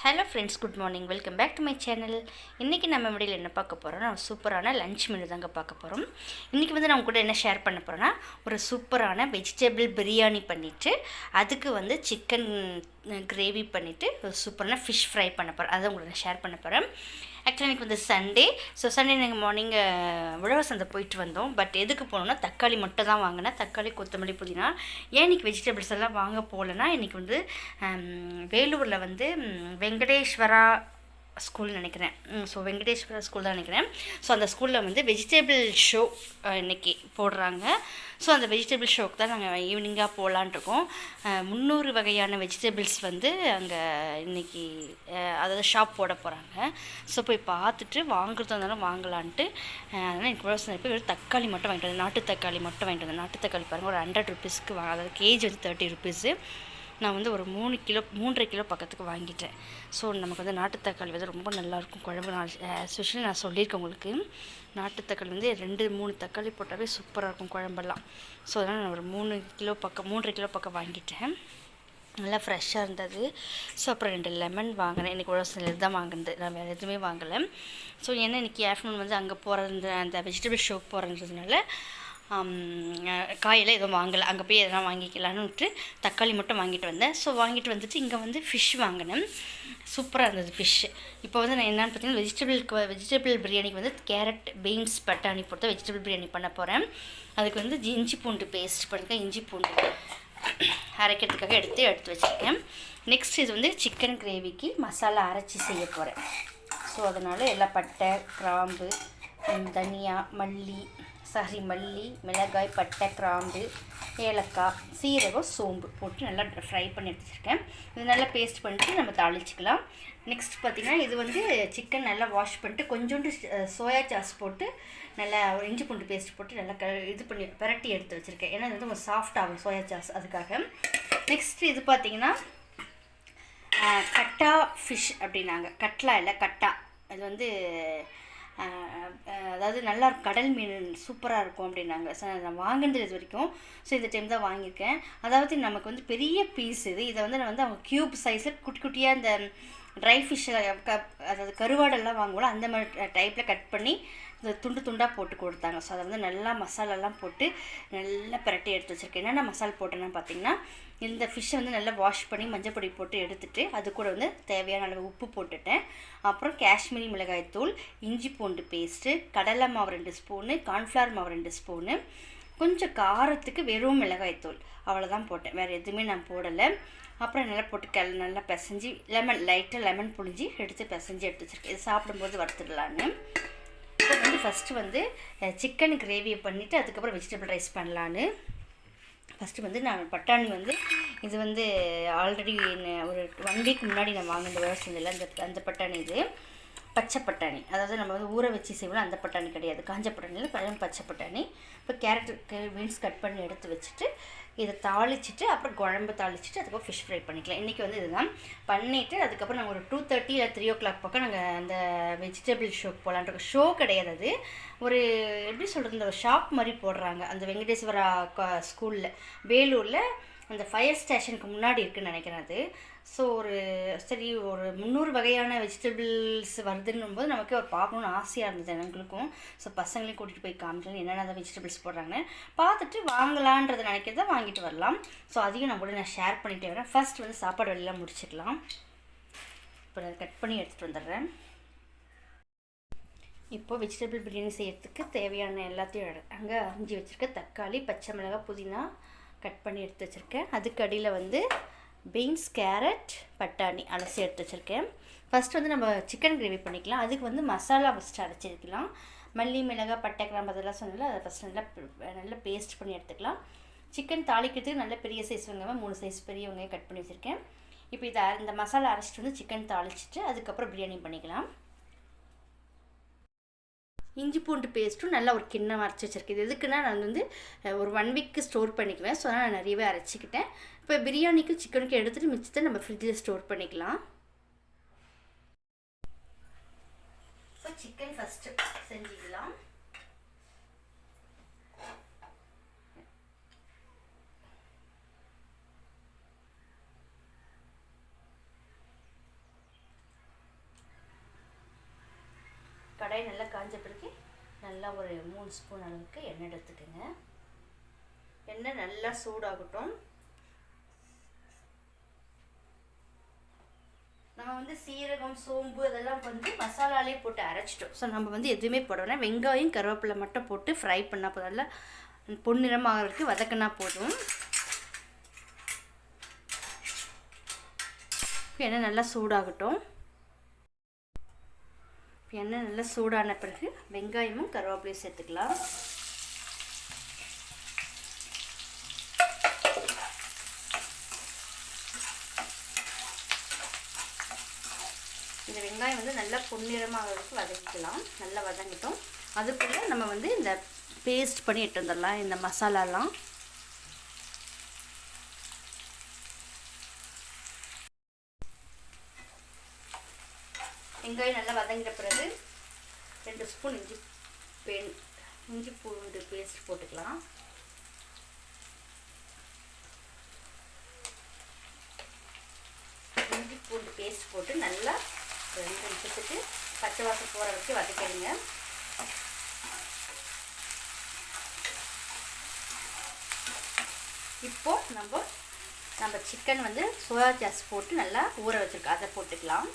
Hello friends, good morning. Welcome back to my channel. இன்றைக்கி நம்ம வீடியோவில் என்ன பார்க்க போகிறோம், நான் சூப்பரான லன்ச் மெனு தாங்க பார்க்க போகிறோம். இன்றைக்கி வந்து நான் கூட என்ன ஷேர் பண்ண போகிறேன்னா, ஒரு சூப்பரான வெஜிடபிள் பிரியாணி பண்ணிவிட்டு அதுக்கு வந்து சிக்கன் கிரேவி பண்ணிவிட்டு ஒரு சூப்பரான ஃபிஷ் ஃப்ரை பண்ண போகிறேன். அதை உங்களுக்கு நான் ஷேர் பண்ண போகிறேன். ஆக்சுவலி எனக்கு வந்து சண்டே. ஸோ சண்டே நாங்கள் மார்னிங் உழவர் சந்தை போயிட்டு வந்தோம். பட் எதுக்கு போனோம்னா, தக்காளி மட்டும் தான் வாங்கினேன். தக்காளி, கொத்தமல்லி, புதினா. ஏன் இன்றைக்கி வெஜிடபிள்ஸ் எல்லாம் வாங்க போகலன்னா, இன்றைக்கி வந்து வேலூரில் வந்து வெங்கடேஸ்வரா ஸ்கூல் நினைக்கிறேன். ஸோ வெங்கடேஸ்வரா ஸ்கூல் தான் நினைக்கிறேன். ஸோ அந்த ஸ்கூலில் வந்து வெஜிடபிள் ஷோ இன்றைக்கி போடுறாங்க. ஸோ அந்த வெஜிடபிள் ஷோக்கு தான் நாங்கள் ஈவினிங்காக போகலான்ட்ருக்கோம். 300 வகையான வெஜிடபிள்ஸ் வந்து அங்கே இன்றைக்கி அதாவது ஷாப் போட போகிறாங்க. ஸோ போய் பார்த்துட்டு வாங்குறதா இருந்தாலும் வாங்கலான்ட்டு அதனால் எனக்கு போய் ஒரு தக்காளி மட்டும் வாங்கிட்டு வந்தேன். நாட்டு தக்காளி மட்டும் வாங்கிட்டு வந்தேன். நாட்டு தக்காளி பாருங்கள், ஒரு 100 ருபீஸ்க்கு அதாவது கேஜி வந்து 30 ருபீஸு. நான் வந்து ஒரு 3.5 கிலோ பக்கத்துக்கு வாங்கிட்டேன். ஸோ நமக்கு வந்து நாட்டு தக்காளி வந்து ரொம்ப நல்லாயிருக்கும் குழம்பு. ஸ்பெஷலி நான் சொல்லியிருக்கேன் உங்களுக்கு, நாட்டு தக்காளி வந்து 2-3 தக்காளி போட்டாவே சூப்பராக இருக்கும் குழம்பெல்லாம். ஸோ அதனால் நான் ஒரு 3.5 கிலோ பக்கம் வாங்கிட்டேன். நல்லா ஃப்ரெஷ்ஷாக இருந்தது. ஸோ அப்புறம் 2 லெமன் வாங்கினேன். இன்றைக்கி ஒரு சில தான் வாங்கினது, நான் வேறு எதுவுமே வாங்கலை. ஸோ ஏன்னா இன்றைக்கி ஆஃப்டர்நூன் வந்து அங்கே போகிற அந்த வெஜிடபிள் ஷோக்கு போகிறதுனால காயெல்லாம் எதுவும் வாங்கலை. அங்கே போய் எதனா வாங்கிக்கலான்னு விட்டு தக்காளி மட்டும் வாங்கிட்டு வந்தேன். ஸோ வாங்கிட்டு வந்துட்டு இங்கே வந்து ஃபிஷ் வாங்கினேன். சூப்பராக இருந்தது ஃபிஷ்ஷு. இப்போ வந்து நான் என்னென்னு பார்த்தீங்கன்னா, வெஜிடபிள் பிரியாணிக்கு வந்து கேரட், பீன்ஸ், பட்டாணி போட்டு வெஜிடபிள் பிரியாணி பண்ண போகிறேன். அதுக்கு வந்து இஞ்சி பூண்டு பேஸ்ட் பண்ணிருக்கேன். இஞ்சி பூண்டு அரைக்கிறதுக்காக எடுத்து வச்சுருக்கேன். நெக்ஸ்ட் இது வந்து சிக்கன் கிரேவிக்கு மசாலா அரைச்சி செய்ய போகிறேன். ஸோ அதனால் எல்லாம் பட்டை, கிராம்பு, தனியா, மல்லி, மிளகாய், பட்டை, கிராம்பு, ஏலக்காய், சீரகம், சோம்பு போட்டு நல்லா ஃப்ரை பண்ணி எடுத்துருக்கேன். இது நல்லா பேஸ்ட் பண்ணிட்டு நம்ம தாளிச்சிக்கலாம். நெக்ஸ்ட் பார்த்திங்கன்னா, இது வந்து சிக்கன் நல்லா வாஷ் பண்ணிட்டு கொஞ்சோண்டு சோயா சாஸ் போட்டு நல்லா ஒரு இஞ்சி பூண்டு பேஸ்ட் போட்டு நல்லா இது பண்ணி பிரட்டி எடுத்து வச்சுருக்கேன். ஏன்னா இது வந்து ஒரு சாஃப்ட் ஆகும் சோயா சாஸ், அதுக்காக. நெக்ஸ்ட் இது பார்த்திங்கன்னா கட்டா ஃபிஷ் அப்படின்னாங்க. கட்லா இல்லை, கட்டா. அது வந்து அதாவது நல்லா கடல் மீன் சூப்பராக இருக்கும் அப்படின்னாங்க. ஸோ நான் வாங்கினது இது வரைக்கும். ஸோ இந்த டைம் தான் வாங்கியிருக்கேன். அதாவது நமக்கு வந்து பெரிய பீஸ் இதை வந்து நான் வந்து அவங்க க்யூப் சைஸில் குட்டி குட்டியாக இந்த ட்ரை ஃபிஷ்ஷை அதாவது கருவாடெல்லாம் வாங்குவோம், அந்த மாதிரி டைப்பில் கட் பண்ணி இந்த துண்டாக போட்டு கொடுத்தாங்க. ஸோ அதை வந்து நல்லா மசாலாலாம் போட்டு நல்லா பிரட்டி எடுத்து வச்சுருக்கேன். என்னென்ன மசாலா போட்டேன்னா பார்த்தீங்கன்னா, இந்த ஃபிஷ்ஷை வந்து நல்லா வாஷ் பண்ணி மஞ்சள் பொடி போட்டு எடுத்துகிட்டு அது கூட வந்து தேவையான அளவு உப்பு போட்டுட்டேன். அப்புறம் காஷ்மீரி மிளகாய் தூள், இஞ்சி பூண்டு பேஸ்ட்டு, கடலை மாவு 2 ஸ்பூனு, கார்ன்ஃப்ளவர் மாவு 2 ஸ்பூனு, கொஞ்சம் காரத்துக்கு வெறும் மிளகாய் தூள், அவ்வளோதான் போட்டேன். வேறு எதுவுமே நான் போடலை. அப்புறம் நல்லா போட்டு நல்லா பிசைஞ்சு லைட்டாக லெமன் புழிஞ்சி எடுத்து பிசைஞ்சு எடுத்து வச்சுருக்கேன். இது சாப்பிடும்போது வறுத்துடலான்னு. இப்போ வந்து ஃபஸ்ட்டு வந்து சிக்கன் கிரேவியை பண்ணிவிட்டு அதுக்கப்புறம் வெஜிடபிள் ரைஸ் பண்ணலான்னு. ஃபஸ்ட்டு வந்து நான் பட்டாணி வந்து இது வந்து ஆல்ரெடி ஒரு 1 வீக் முன்னாடி நான் வாங்கின விவசாயத்தில் அந்த பட்டாணி, இது பச்சை பட்டாணி. அதாவது நம்ம வந்து ஊற வச்சு செய்வோம், அந்த பட்டாணி கிடையாது, காஞ்ச பட்டாணியில் பச்சை பட்டாணி. இப்போ கேரட், பீன்ஸ் கட் பண்ணி எடுத்து வச்சுட்டு இதை தாளிச்சிட்டு அப்புறம் குழம்பு தாளிச்சிட்டு அதுக்கப்புறம் ஃபிஷ் ஃப்ரை பண்ணிக்கலாம். இன்றைக்கி வந்து இதுதான் பண்ணிவிட்டு அதுக்கப்புறம் நாங்கள் ஒரு 2:30 இல்லை 3 o'clock பக்கம் நாங்கள் அந்த வெஜிடபிள் ஷோக்கு போகலான்ட்டு. ஷோ கிடையாது, அது ஒரு எப்படி சொல்கிறது, இந்த ஒரு ஷாப் மாதிரி போடுறாங்க அந்த வெங்கடேஸ்வரா ஸ்கூலில், வேலூரில் அந்த ஃபயர் ஸ்டேஷனுக்கு முன்னாடி இருக்குதுன்னு நினைக்கிறேன் அது. ஸோ ஒரு 300 வகையான வெஜிடபிள்ஸ் வருதுன்னும் போது நமக்கு ஒரு பார்க்கணுன்னு ஆசையாக இருந்தது எங்களுக்கும். ஸோ பசங்களையும் கூட்டிகிட்டு போய் காமிச்சோம் என்னென்ன வெஜிடபிள்ஸ் போடுறாங்கன்னு பார்த்துட்டு வாங்கலான்றதை நினைக்கிறத வாங்கிட்டு வரலாம். ஸோ அதையும் நான் ஷேர் பண்ணிகிட்டே வரேன். ஃபர்ஸ்ட் வந்து சாப்பாடு வெளிலாம் முடிச்சிடலாம். இப்போ அதை கட் பண்ணி எடுத்துகிட்டு வந்துடுறேன். இப்போது வெஜிடபிள் பிரியாணி செய்கிறதுக்கு தேவையான எல்லாத்தையும் அங்கே அரிஞ்சு வச்சுருக்கேன். தக்காளி, பச்சை மிளகாய், புதினா கட் பண்ணி எடுத்து வச்சுருக்கேன். அதுக்கு அடியில் வந்து பீன்ஸ், கேரட், பட்டாணி அலசி எடுத்து வச்சுருக்கேன். ஃபஸ்ட்டு வந்து நம்ம சிக்கன் கிரேவி பண்ணிக்கலாம். அதுக்கு வந்து மசாலா ஃபஸ்ட்டு அரைச்சிருக்கலாம். மல்லி, மிளகாய், பட்டை, கிராம்பு அதெல்லாம் சொன்னால அதை ஃபஸ்ட்டு நல்லா பேஸ்ட் பண்ணி எடுத்துக்கலாம். சிக்கன் தாளிக்கிறதுக்கு நல்ல பெரிய சைஸ் வெங்காயம், 3 சைஸ் பெரிய வெங்காயம் கட் பண்ணி வச்சுருக்கேன். இப்போ இந்த மசாலா அரைச்சிட்டு வந்து சிக்கன் தாளிச்சிட்டு அதுக்கப்புறம் பிரியாணி பண்ணிக்கலாம். இஞ்சி பூண்டு பேஸ்ட்டும் நல்லா ஒரு கிண்ணம் அரைச்சி வச்சுருக்கேன். இது எதுக்குன்னா நான் வந்து ஒரு 1 வீக்கு ஸ்டோர் பண்ணிக்குவேன். ஸோ அதனால் நான் நிறையவே அரைச்சிக்கிட்டேன். இப்போ பிரியாணிக்கும் சிக்கனுக்கும் எடுத்துகிட்டு மிச்சத்தை நம்ம ஃப்ரிட்ஜில் ஸ்டோர் பண்ணிக்கலாம். ஸோ சிக்கன் ஃபஸ்ட்டு செஞ்சுக்கலாம். கடாய் நல்லா காஞ்ச பிறகு நல்லா ஒரு 3 ஸ்பூன் அளவுக்கு எண்ணெய் எடுத்துக்கோங்க. எண்ணெய் நல்லா சூடாகட்டும். நம்ம வந்து சீரகம், சோம்பு அதெல்லாம் வந்து மசாலாலே போட்டு அரைச்சிட்டோம். ஸோ நம்ம வந்து எதுவுமே போடணும்னா வெங்காயம், கருவேப்பிலை மட்டும் போட்டு ஃப்ரை பண்ணால் போதும். நல்லா பொன்னிறமாகிறதுக்கு வதக்கினா போதும். எண்ணெய் நல்லா சூடாகட்டும். எண்ணெய் நல்லா சூடான பிறகு வெங்காயமும் கருவேப்பிலையும் சேர்த்துக்கலாம். இந்த வெங்காயம் வந்து நல்லா பொன்னிறமாகிறதுக்கு வதக்கிக்கலாம். நல்லா வதங்கிட்டோம். அதுக்குள்ளே நம்ம வந்து இந்த பேஸ்ட் பண்ணி எடுத்து வந்துடலாம். இந்த மசாலாலாம் வெங்காயம் நல்லா வதங்கிட்ட பிறகு 2 ஸ்பூன் இஞ்சி பூண்டு பேஸ்ட் போட்டுக்கலாம். இஞ்சி பூண்டு பேஸ்ட் போட்டு நல்லா 2 நிமிஷத்துக்கு பச்சை வாசம் போகிற வரைக்கும் வதக்கிடுங்க. இப்போ நம்ம சிக்கன் வந்து சோயா சாஸ் போட்டு நல்லா ஊற வச்சுருக்கோம். அதை போட்டுக்கலாம்.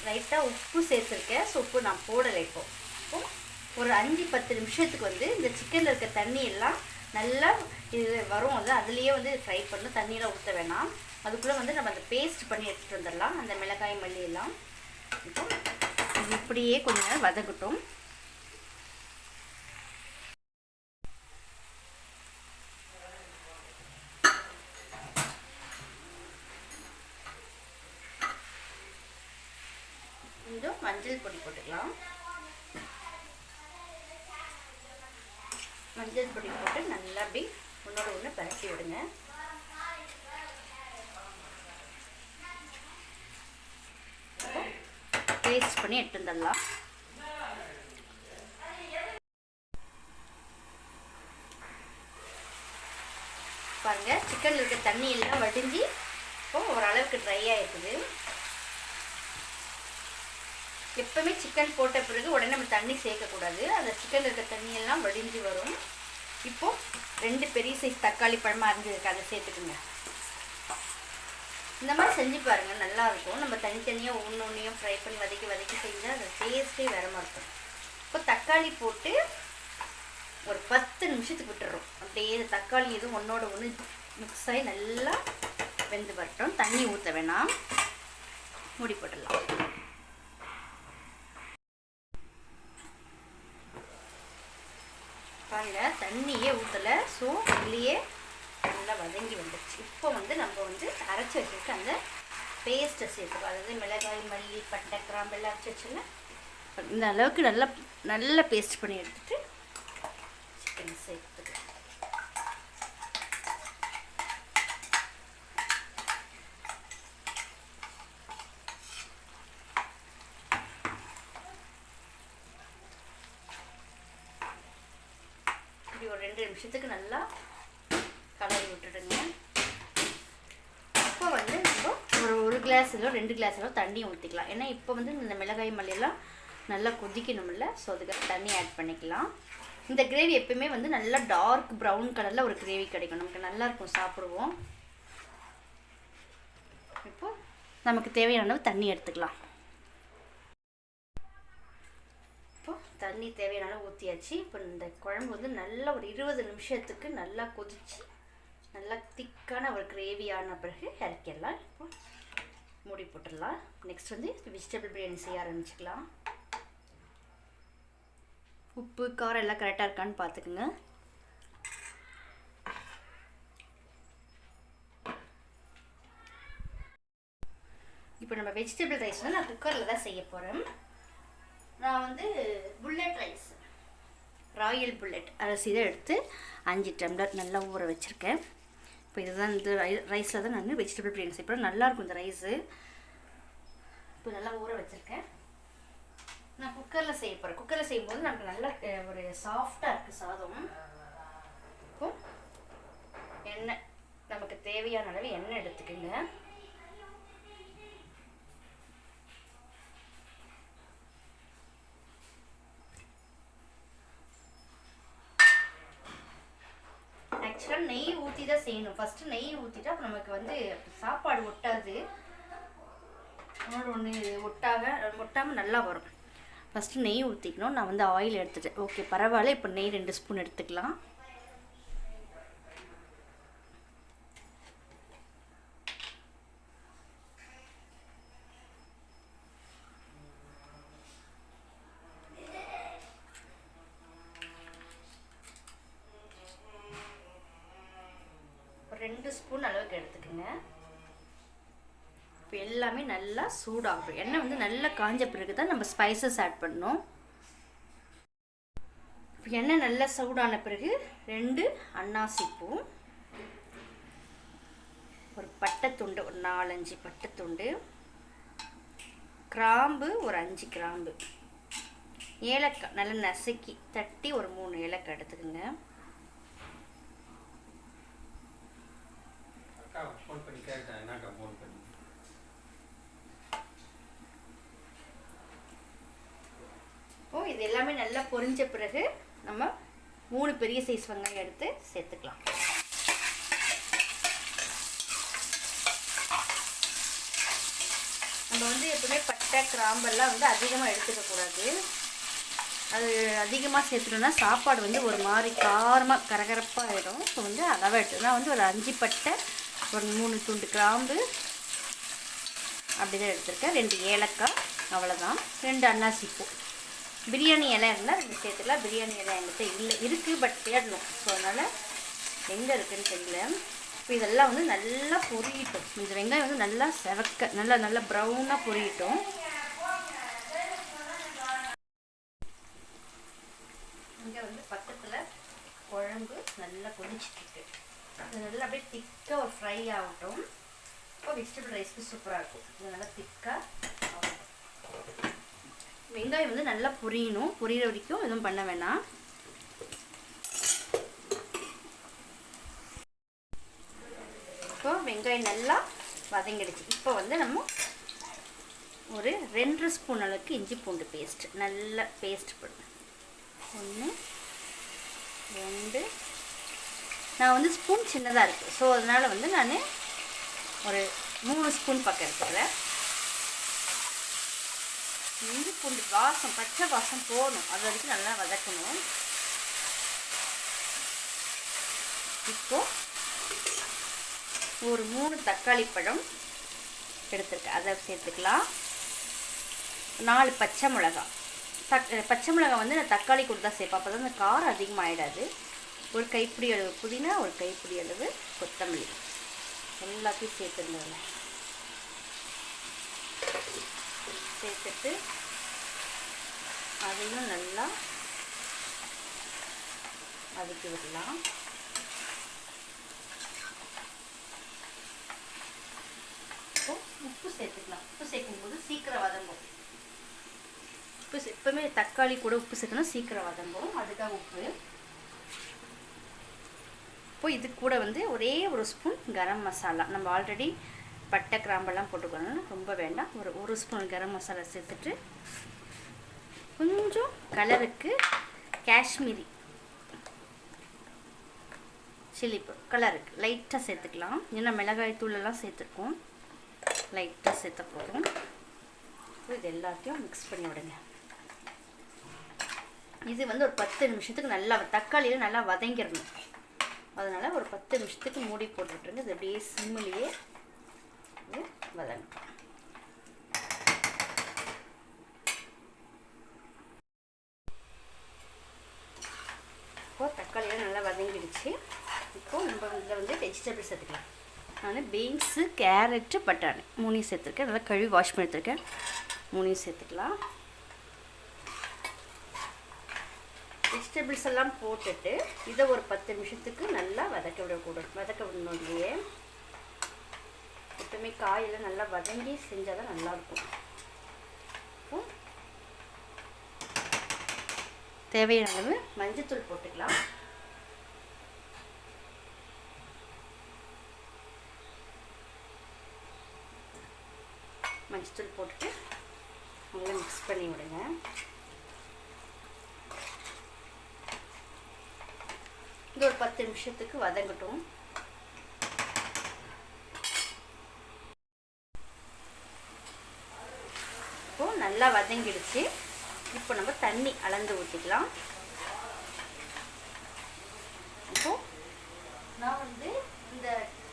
லைட்டாக உப்பு சேர்த்துருக்கேன். ஸோ உப்பு நான் போடலை. இப்போ ஒரு 5-10 நிமிஷத்துக்கு வந்து இந்த சிக்கனில் இருக்க தண்ணி எல்லாம் நல்லா இது வரும். வந்து அதுலேயே வந்து ஃப்ரை பண்ணணும். தண்ணியெலாம் ஊற்ற வேணாம். அதுக்குள்ளே வந்து நம்ம அந்த பேஸ்ட் பண்ணி எடுத்துகிட்டு வந்துடலாம். அந்த மிளகாய், மல்லி எல்லாம் இப்போ இது இப்படியே கொஞ்ச நேரம் வதக்கட்டும். கொஞ்சம் மஞ்சள் பொடி போட்டுக்கலாம். மஞ்சள் பொடி போட்டு நல்லா அப்படி ஒன்றோட ஒன்று பரட்டி விடுங்க. பேஸ்ட் பண்ணி எடுத்து வந்துடலாம். பாருங்க, சிக்கன்ல இருக்க தண்ணி எல்லாம் வடிஞ்சு இப்போ ஓரளவுக்கு ட்ரை ஆகிருக்குது. எப்பவுமே சிக்கன் போட்ட பிறகு உடனே நம்ம தண்ணி சேர்க்கக்கூடாது. அந்த சிக்கன் இருக்க தண்ணியெல்லாம் வடிஞ்சு வரும். இப்போது 2 பெரிய சைஸ் தக்காளி பழமாக அரிஞ்சிருக்கு, அதை சேர்த்துக்குங்க. இந்த மாதிரி செஞ்சு பாருங்கள், நல்லாயிருக்கும். நம்ம தனித்தனியாக ஒன்றையும் ஃப்ரை பண்ணி வதக்கி செஞ்சால் அந்த டேஸ்ட்டே வேற மாதிரி இருக்கும். இப்போ தக்காளி போட்டு ஒரு 10 நிமிஷத்துக்கு விட்டுறோம். அப்படியே தக்காளி எதுவும் ஒன்றோட ஒன்று மிக்ஸ் ஆகி நல்லா வெந்து வரட்டும். தண்ணி ஊற்ற வேணாம். மூடி போட்டுடலாம். பாருங்க, தண்ணியே ஊற்றலை. ஸோ இதுலேயே நல்லா வதங்கி வந்துடுச்சு. இப்போ வந்து நம்ம வந்து அரைச்சி வச்சுருக்க அந்த பேஸ்ட்டை சேர்த்துக்கலாம். அதாவது மிளகாய், மல்லி, பட்டை, கிராம்பு எல்லாம் அரைச்சி வச்சுல இந்த அளவுக்கு நல்லா பேஸ்ட் பண்ணி எடுத்துட்டு சிக்கன் சேர்த்துக்கலாம். இப்படி ஒரு 2 நிமிஷத்துக்கு நல்லா கலரி விட்டுடுங்க. இப்போ வந்து நம்ம ஒரு கிளாஸிலோ 2 கிளாஸிலோ தண்ணி ஊற்றிக்கலாம். ஏன்னா இப்போ வந்து இந்த மிளகாய், மல்லியெல்லாம் நல்லா கொதிக்கணும்ல. ஸோ அதுக்கு தண்ணி ஆட் பண்ணிக்கலாம். இந்த கிரேவி எப்பவுமே வந்து நல்லா டார்க் ப்ரௌன் கலரில் ஒரு கிரேவி கிடைக்கும். நமக்கு நல்லாயிருக்கும், சாப்பிடுவோம். இப்போ நமக்கு தேவையான அளவு தண்ணி எடுத்துக்கலாம். தண்ணி தேவையான அளவு ஊற்றியாச்சு. இப்போ இந்த குழம்பு வந்து நல்லா ஒரு 20 நிமிஷத்துக்கு நல்லா கொதிச்சு நல்லா திக்கான ஒரு கிரேவியான பிறகு இறக்கிடலாம். இப்போ மூடி போட்டுடலாம். நெக்ஸ்ட் வந்து வெஜிடபிள் பிரியாணி செய்ய ஆரம்பிச்சுக்கலாம். உப்பு, காரம் எல்லாம் கரெக்டாக இருக்கான்னு பார்த்துக்குங்க. இப்போ நம்ம வெஜிடபிள் ரைஸ் வந்து நான் குக்கரில் தான் செய்ய போகிறேன். நான் வந்து புல்லட் ரைஸ், ராயல் புல்லட் அரிசி தான் எடுத்து 5 டம்ளர் நல்லா ஊற வச்சுருக்கேன். இப்போ இதுதான் இந்த ரைஸில் தான் நான் வெஜிடபிள் பிரியாணி செய்யப்போகிறேன். நல்லாயிருக்கும் இந்த ரைஸு. இப்போ நல்லா ஊற வச்சுருக்கேன். நான் குக்கரில் செய்ய போகிறேன். குக்கரில் செய்யும்போது நமக்கு நல்லா ஒரு சாஃப்டாக இருக்குது சாதம். இப்போ எண்ணெய் நமக்கு தேவையான அளவு எண்ணெய் எடுத்துக்கோங்க. ஆக்சுவலாக நெய் ஊற்றி தான் செய்யணும். ஃபஸ்ட்டு நெய் ஊற்றிட்டா அப்போ நமக்கு வந்து சாப்பாடு ஒட்டாது. ஒன்று ஒட்டாமல் நல்லா வரும். ஃபஸ்ட்டு நெய் ஊற்றிக்கணும். நான் வந்து ஆயில் எடுத்துட்டேன். ஓகே பரவாயில்ல. இப்போ நெய் 2 ஸ்பூன் எடுத்துக்கலாம். ஒரு 2 ஸ்பூன் அளவுக்கு எடுத்துக்கோங்க. இப்போ எல்லாமே நல்லா சூடாகும். எண்ணெய் வந்து நல்லா காஞ்ச பிறகு தான் நம்ம ஸ்பைசஸ் ஆட் பண்ணணும். இப்போ எண்ணெய் நல்லா சூடான பிறகு 2 அன்னாசி பூ, ஒரு பட்டைத்துண்டு, ஒரு 4-5 பட்டைத்துண்டு, கிராம்பு ஒரு 5 கிராம்பு, ஏலக்காய் நல்லா நசுக்கி தட்டி ஒரு 3 ஏலக்காய் எடுத்துக்கோங்க. இது எல்லாமே நல்லா பொரிஞ்ச பிறகு நம்ம 3 பெரிய சைஸ் வெங்காயம் எடுத்து சேர்த்துக்கலாம். நம்ம வந்து எப்பவுமே பட்டை கிராம்பெல்லாம் வந்து அதிகமாக எடுத்துக்கக்கூடாது. அது அதிகமாக சேர்த்துட்டோம்னா சாப்பாடு வந்து ஒரு மாதிரி காரமாக கரகரப்பாக ஆகிடும். ஸோ வந்து அளவாக எடுத்துக்கலாம். வந்து ஒரு 5 பட்டை, ஒரு 3 துண்டு கிராம்பு அப்படி தான் எடுத்துருக்கேன். 2 ஏலக்காய், அவ்வளோதான். 2 அன்னாசி பூ. பிரியாணி இலை இருந்தால் 2 சேர்த்துக்கலாம். பிரியாணி இலை என்கிட்ட இல்லை, இருக்குது, பட் தேடணும். ஸோ அதனால் எங்கே இருக்குதுன்னு தெரியல. இப்போ இதெல்லாம் வந்து நல்லா பொரியட்டும். இந்த வெங்காயம் வந்து நல்லா செவக்க நல்லா ப்ரௌனாக பொரியட்டும். இங்கே வந்து பக்கத்தில் குழம்பு நல்லா கொதிச்சுட்டு இது நல்லா அப்படியே திக்காக ஒரு ஃப்ரை ஆகட்டும். இப்போ வெஜிடபிள் ரைஸ்க்கு சூப்பராக இருக்கும். இது நல்லா திக்காக வெங்காயம் வந்து நல்லா பொரியணும். பொரியிற வரைக்கும் எதுவும் பண்ண வேணாம். இப்போ வெங்காயம் நல்லா வதங்கிடுச்சு. இப்போ வந்து நம்ம ஒரு 2 ஸ்பூன் அளவுக்கு இஞ்சி பூண்டு பேஸ்ட் நல்லா பேஸ்ட் பண்ணணும். 1 2 நான் வந்து ஸ்பூன் சின்னதாக இருக்குது. ஸோ அதனால் வந்து நான் ஒரு 3 ஸ்பூன் பக்கம் எடுத்துக்கிறேன். இஞ்சி பூண்டு வாசம், பச்சை வாசம் போகணும். அது வரைக்கும் நல்லா வதக்கணும். இப்போ ஒரு 3 தக்காளி பழம் எடுத்துருக்கேன், அதை சேர்த்துக்கலாம். 4 பச்சை மிளகாய். பச்சை மிளகாய் வந்து நான் தக்காளி கூட தான் சேர்ப்பேன். அப்போ தான் அந்த காரம் அதிகமாகிடாது. ஒரு கைப்பிடி அளவு புதினா, ஒரு கைப்பிடி அளவு கொத்தமல்லி எல்லாத்தையும் சேர்த்துருந்தேன். சேர்த்துட்டு அதையும் நல்லா வதக்கி விடலாம். இப்போ உப்பு சேர்த்துக்கலாம். உப்பு சேர்க்கும்போது சீக்கிரம் வதங்கும். உப்பு எப்பவுமே தக்காளி கூட உப்பு சேர்க்கணும், சீக்கிரம் வதங்கும். அதுக்காக உப்பு. இப்போ இது கூட வந்து ஒரே ஒரு ஸ்பூன் கரம் மசாலா. நம்ம ஆல்ரெடி பட்டை கிராம்பெல்லாம் போட்டுக்கணும், ரொம்ப வேண்டாம். ஒரு ஸ்பூன் கரம் மசாலா சேர்த்துட்டு கொஞ்சம் கலருக்கு காஷ்மீரி சில்லி கலருக்கு லைட்டாக சேர்த்துக்கலாம். ஏன்னா மிளகாய் தூளெல்லாம் சேர்த்துருக்கோம். லைட்டாக சேர்த்த போதும். இது எல்லாத்தையும் மிக்ஸ் பண்ணி விடுங்க. இது வந்து ஒரு 10 நிமிஷத்துக்கு நல்லா தக்காளியில் நல்லா வதங்கிடணும். அதனால் ஒரு 10 நிமிஷத்துக்கு மூடி போட்டுவிட்டுருங்க. இது அப்படியே சிம்மிலேயே வதங்கட்டும். இப்போது தக்காளியெல்லாம் நல்லா வதங்கிடுச்சு. இப்போது நம்ம இதில் வந்து வெஜிடபிள்ஸ் சேர்த்துக்கலாம். நான் பீன்ஸு, கேரட்டு, பட்டாணி 3 சேர்த்துருக்கேன். நல்லா கழுவி வாஷ் பண்ணி எடுத்துருக்கேன். 3 சேர்த்துக்கலாம். வெஜிடபிள்ஸ் எல்லாம் போட்டுட்டு இதை ஒரு 10 நிமிஷத்துக்கு நல்லா வதக்க விடணும். இல்லையே எப்பவுமே காயெல்லாம் நல்லா வதங்கி செஞ்சால் தான் நல்லாயிருக்கும். தேவையான அளவு மஞ்சத்தூள் போட்டுக்கலாம். மஞ்சத்தூள் போட்டுட்டு நல்லா மிக்ஸ் பண்ணி விடுங்க. இது ஒரு 10 நிமிஷத்துக்கு வதங்கட்டும். இப்போ நல்லா வதங்கிடுச்சு. இப்போ நம்ம தண்ணி அளந்து ஊற்றிக்கலாம். இப்போ நான் வந்து இந்த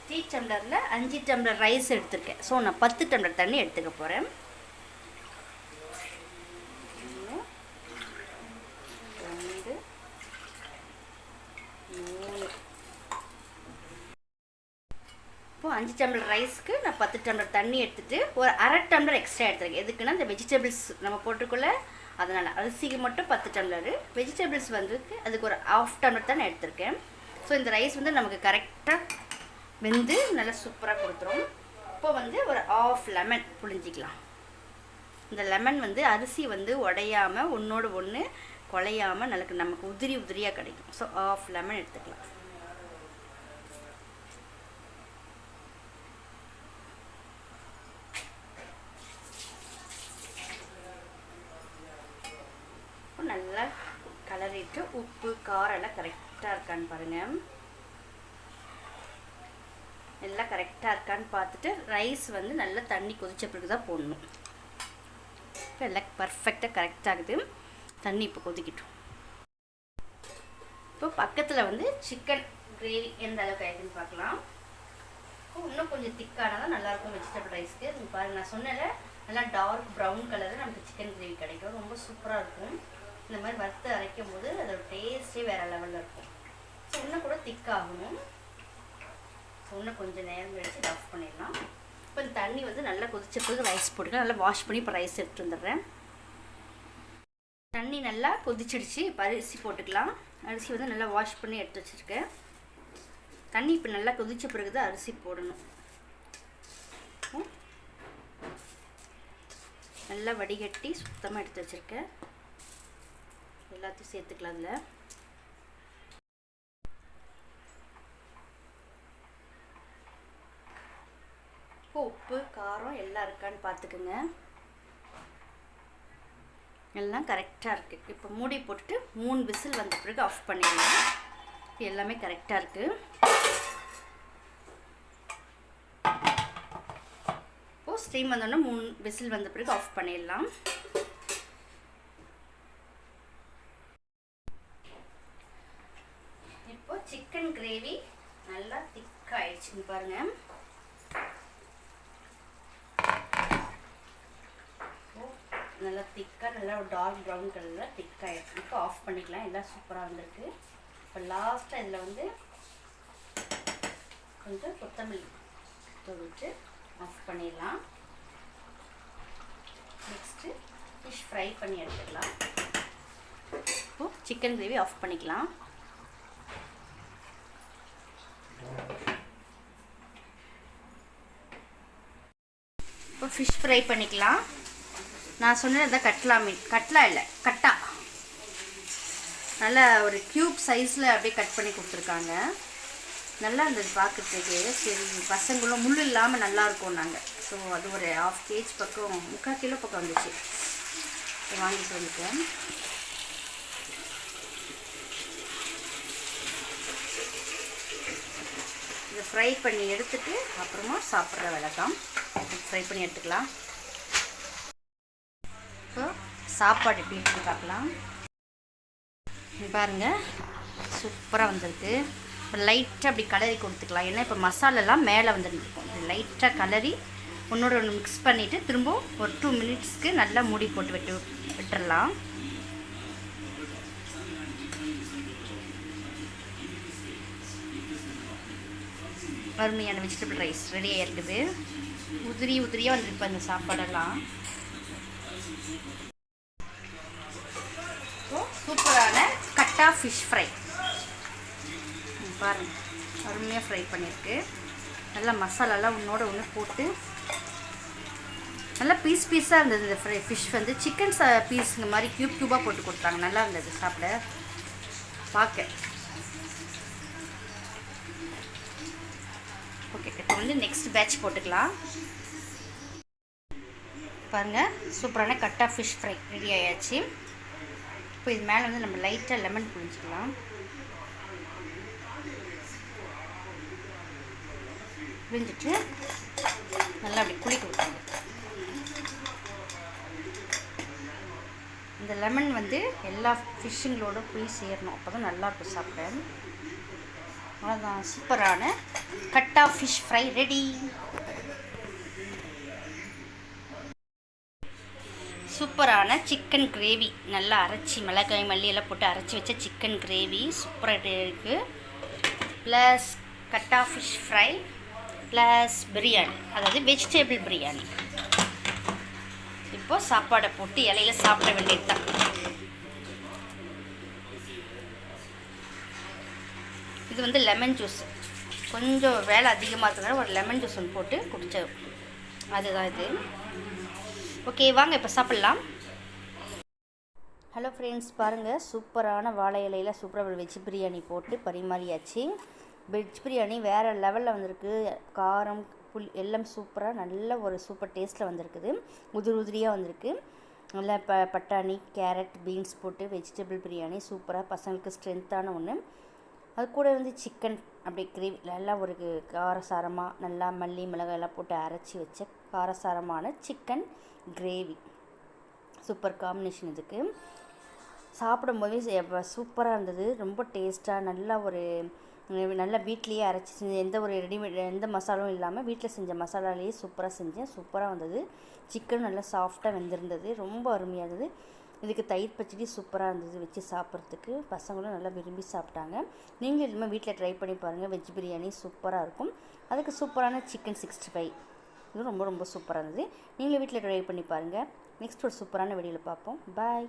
டீ டம்ளரில் 5 டம்ளர் ரைஸ் எடுத்திருக்கேன். ஸோ நான் 10 டம்ளர் தண்ணி எடுத்துக்க போகிறேன். இப்போ 5 டம்ளர் ரைஸ்க்கு நான் 10 டம்ளர் தண்ணி எடுத்துகிட்டு ஒரு அரை டம்ளர் எக்ஸ்ட்ரா எடுத்துருக்கேன். எதுக்குன்னா இந்த வெஜிடபிள்ஸ் நம்ம போட்டுக்குள்ள, அதனால் அரிசிக்கு மட்டும் 10 டம்ளரு, வெஜிடபிள்ஸ் வந்துருக்கு அதுக்கு ஒரு 1/2 டம்ளர் தான் நான் எடுத்திருக்கேன். ஸோ இந்த ரைஸ் வந்து நமக்கு கரெக்டாக வெந்து நல்லா சூப்பராக கொடுத்துரும். இப்போ வந்து ஒரு 1/2 லெமன் புழிஞ்சிக்கலாம். இந்த லெமன் வந்து அரிசி வந்து உடையாமல் ஒன்றோடு ஒன்று குலையாமல் நமக்கு உதிரி உதிரியாக கிடைக்கும். ஸோ 1/2 லெமன் எடுத்துக்கலாம். நல்லா கலரிட்டு உப்பு காரம் எல்லாம் கரெக்டாக இருக்கான்னு பாருங்கள். எல்லாம் கரெக்டாக இருக்கான்னு பார்த்துட்டு ரைஸ் வந்து நல்லா தண்ணி கொதிச்ச பிறகு தான் போடணும். இப்போ எல்லாம் பர்ஃபெக்டாக கரெக்டாகுது. தண்ணி இப்போ கொதிக்கிட்டோம். இப்போ பக்கத்தில் வந்து சிக்கன் கிரேவி எந்த அளவுக்கு ஆயிடுதுன்னு பார்க்கலாம். இப்போ இன்னும் கொஞ்சம் திக்கானதான் நல்லாயிருக்கும் வெஜிடபிள் ரைஸ்க்கு. பாருங்கள், நான் சொன்னல நல்லா டார்க் ப்ரௌன் கலரில் நமக்கு சிக்கன் கிரேவி கிடைக்கும். ரொம்ப சூப்பராக இருக்கும். இந்த மாதிரி வறுத்து அரைக்கும் போது அதோட டேஸ்ட்டே வேறு லெவலில் இருக்கும். ஸோ இன்னும் கூட திக்காகணும். ஸோ இன்னும் கொஞ்சம் நேரம் கழிச்சு ஆஃப் பண்ணிடலாம். இப்போ இந்த தண்ணி வந்து நல்லா கொதிச்ச பிறகு ரைஸ் போட்டுக்கலாம். நல்லா வாஷ் பண்ணி இப்போ ரைஸ் எடுத்துட்டு வந்துடுறேன். தண்ணி நல்லா கொதிச்சிடுச்சு. இப்போ அரிசி போட்டுக்கலாம். அரிசி வந்து நல்லா வாஷ் பண்ணி எடுத்து வச்சுருக்கேன். தண்ணி இப்போ நல்லா கொதிச்ச பிறகு தான் அரிசி போடணும். நல்லா வடிகட்டி சுத்தமாக எடுத்து வச்சுருக்கேன். எல்லாத்தையும் சேர்த்துக்கலாம். அதில் இப்போ உப்பு காரம் எல்லாம் இருக்கான்னு பார்த்துக்குங்க. எல்லாம் கரெக்டாக இருக்குது. இப்போ மூடி போட்டுட்டு 3 விசில் வந்த பிறகு ஆஃப் பண்ணிடலாம். எல்லாமே கரெக்டாக இருக்குது. இப்போது ஸ்டீம் வந்தோடனே 3 விசில் வந்த பிறகு ஆஃப் பண்ணிடலாம். இப்போ சிக்கன் கிரேவி நல்லா திக்காயிடுச்சுன்னு பாருங்கள். நல்லா திக்காக நல்லா ஒரு டார்க் ப்ரௌன் கலரில் திக்காயிடுச்சு. இப்போ ஆஃப் பண்ணிக்கலாம். எல்லாம் சூப்பராக வந்திருக்கு. இப்போ லாஸ்ட்டாக இதில் வந்து கொஞ்சம் கொத்தமல்லி தூவிட்டு ஆஃப் பண்ணிடலாம். நெக்ஸ்ட்டு ஃபிஷ் ஃப்ரை பண்ணி எடுத்துக்கலாம். இப்போது சிக்கன் கிரேவி ஆஃப் பண்ணிக்கலாம். இப்போ ஃபிஷ் ஃப்ரை பண்ணிக்கலாம். நான் சொன்னது தான் கட்லா மீன். கட்லா இல்லை, கட்டா. நல்லா ஒரு க்யூப் சைஸில் அப்படியே கட் பண்ணி கொடுத்துருக்காங்க. நல்லா இருந்தது பார்க்குறதுக்கு. சரி, பசங்களும் முள் இல்லாமல் நல்லாயிருக்கும் நாங்கள். ஸோ அது ஒரு 1/2 kg பக்கம் 3/4 கிலோ பக்கம் வந்துச்சு. வாங்கிட்டு வந்துட்டேன். இதை ஃப்ரை பண்ணி எடுத்துட்டு அப்புறமா சாப்பிட்ற வேலை தான். ஃப்ரை பண்ணி எடுத்துக்கலாம். இப்போ சாப்பாடு எப்படி இருக்குன்னு பார்க்கலாம். பாருங்கள், சூப்பராக வந்திருக்கு. இப்போ லைட்டாக அப்படி கலரி கொடுத்துக்கலாம். ஏன்னா இப்போ மசாலாலாம் மேலே வந்துருக்கும். இப்படி லைட்டாக கலரி ஒன்றோட ஒன்று மிக்ஸ் பண்ணிவிட்டு திரும்ப ஒரு 2 மினிட்ஸ்க்கு நல்லா மூடி போட்டு விட்டுடலாம். அருமையான வெஜிடபிள் ரைஸ் ரெடியாக இருக்குது. உதிரி உதிரியாக வந்துருப்பேன் அந்த சாப்பாடெல்லாம். சூப்பரான கட்டா ஃபிஷ் ஃப்ரை பாருங்கள், அருமையாக ஃப்ரை பண்ணியிருக்கு. நல்லா மசாலாலாம் ஒன்றோட ஒன்று போட்டு நல்லா பீஸாக இருந்தது. இந்த ஃபிஷ் வந்து சிக்கன் பீஸுங்க மாதிரி க்யூபாக போட்டு கொடுத்தாங்க. நல்லா இருந்தது சாப்பிட பார்க்க. ஓகே, இப்போ வந்து நெக்ஸ்ட் பேட்ச் போட்டுக்கலாம். பாருங்கள், சூப்பரான கட்டா ஃபிஷ் ஃப்ரை ரெடி ஆயாச்சு. இப்போ இது மேலே வந்து நம்ம லைட்டாக லெமன் புழிஞ்சிக்கலாம். புழிஞ்சிட்டு நல்லா அப்படி குளிக்க விட்டாங்க. இந்த லெமன் வந்து எல்லா ஃபிஷ்ஷுங்களோட போய் சேரணும், அப்போ தான் நல்லாயிருக்கும் சாப்பிட. அவ்வளோதான், சூப்பரான கட்டா ஃபிஷ் ஃப்ரை ரெடி. சூப்பரான சிக்கன் கிரேவி, நல்லா அரைச்சி மிளகாய் மல்லி எல்லாம் போட்டு அரைச்சி வச்ச சிக்கன் கிரேவி சூப்பராக இருக்குது. ப்ளஸ் கட்டா ஃபிஷ் ஃப்ரை ப்ளஸ் பிரியாணி, அதாவது வெஜிடேபிள் பிரியாணி. இப்போது சாப்பாடை போட்டு இலையில் சாப்பிட வேண்டியது தான். இது வந்து லெமன் ஜூஸ், கொஞ்சம் வேலை அதிகமாக இருக்கிறதுனால ஒரு லெமன் ஜூஸ் ஒன்று போட்டு குடித்தோம், அதுதான் இது. ஓகே, வாங்க இப்போ சாப்பிட்லாம். ஹலோ ஃப்ரெண்ட்ஸ், பாருங்கள், சூப்பரான வாழை இலையில் சூப்பராக வெஜ் பிரியாணி போட்டு பரிமாறியாச்சு. வெஜ் பிரியாணி வேறு லெவலில் வந்திருக்கு. காரம் புளி எல்லாம் சூப்பராக நல்ல ஒரு சூப்பர் டேஸ்ட்டில் வந்திருக்குது. உதிரியாக வந்திருக்கு. நல்லா பட்டாணி கேரட் பீன்ஸ் போட்டு வெஜிடபிள் பிரியாணி சூப்பராக, பசங்களுக்கு ஸ்ட்ரென்த்தான ஒன்று. அது கூட வந்து சிக்கன் அப்படி கிரேவி நல்லா ஒரு காரசாரமாக நல்லா மல்லி மிளகாய் எல்லாம் போட்டு அரைச்சி வச்ச காரசாரமான சிக்கன் கிரேவி சூப்பர் காம்பினேஷன். இதுக்கு சாப்பிடும்போது சூப்பராக இருந்தது, ரொம்ப டேஸ்ட்டாக. நல்லா ஒரு நல்லா வீட்லேயே அரைச்சி செஞ்ச எந்த ஒரு ரெடிமேட் எந்த மசாலாவும் இல்லாமல் வீட்டில் செஞ்ச மசாலாலேயே சூப்பராக செஞ்சேன். சூப்பராக வந்தது. சிக்கன் நல்லா சாஃப்டாக வெந்திருந்தது, ரொம்ப அருமையாக இருந்தது. இதுக்கு தயிர் பச்சடி சூப்பராக இருந்தது வச்சு சாப்பிட்றதுக்கு. பசங்களும் நல்லா விரும்பி சாப்பிட்டாங்க. நீங்களும் இதுமாதிரி வீட்டில் ட்ரை பண்ணி பாருங்கள். வெஜ் பிரியாணி சூப்பராக இருக்கும். அதுக்கு சூப்பரான சிக்கன் 65 இது ரொம்ப ரொம்ப சூப்பராக இருந்தது. நீங்களும் வீட்டில் ட்ரை பண்ணி பாருங்கள். நெக்ஸ்ட் ஒரு சூப்பரான வீடியோவில் பார்ப்போம். பாய்.